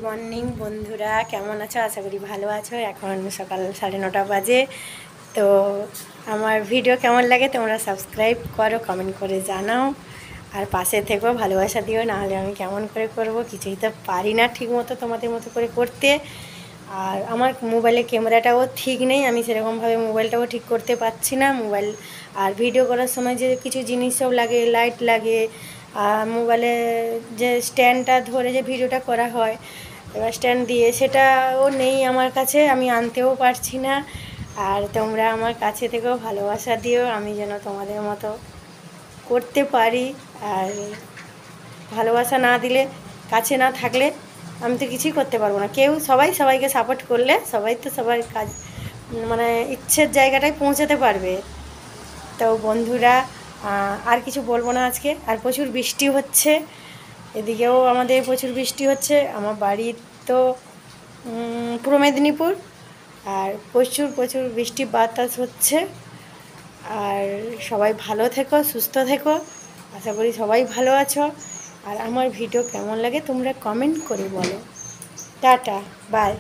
Morning বন্ধুরা, কেমন আছো? আশা করি ভালো আছো। এখন সকাল 9:30 বাজে। তো আমার ভিডিও কেমন লাগে তোমরা সাবস্ক্রাইব করো, কমেন্ট করে জানাও, আর পাশে থেকেও ভালোবাসা দিও। নাহলে আমি কেমন করে করব, কিছুই তো পারি না ঠিক মতো তোমাদের মতো করে করতে। আর আমার মোবাইলের ক্যামেরাটাও ঠিক নেই, আমি সেরকমভাবে মোবাইলটাও ঠিক করতে পারছি না। মোবাইল আর ভিডিও করার সময় যে কিছু জিনিস সব লাগে, লাইট লাগে, আর মোবাইলে যে স্ট্যান্ডটা ধরে যে ভিডিওটা করা হয়, এবার স্ট্যান্ড দিয়ে, সেটাও নেই আমার কাছে, আমি আনতেও পারছি না। আর তোমরা আমার কাছে থেকেও ভালোবাসা দিও, আমি যেন তোমাদের মতো করতে পারি। আর ভালোবাসা না দিলে, কাছে না থাকলে আমি তো কিছুই করতে পারবো না। সবাই সবাইকে সাপোর্ট করলে সবাই তো সবার কাজ মানে ইচ্ছের জায়গাটায় পৌঁছাতে পারবে। তো বন্ধুরা, আর কিছু বলবো না আজকে। আর প্রচুর বৃষ্টি হচ্ছে, এদিকেও আমাদের প্রচুর বৃষ্টি হচ্ছে। আমার বাড়ি তো পূর্ব মেদিনীপুর, আর প্রচুর প্রচুর বৃষ্টি বাতাস হচ্ছে। আর সবাই ভালো থেকো, সুস্থ থেকো, আশা করি সবাই ভালো আছো। আর আমার ভিডিও কেমন লাগে তোমরা কমেন্ট করে বলো। Tata, by.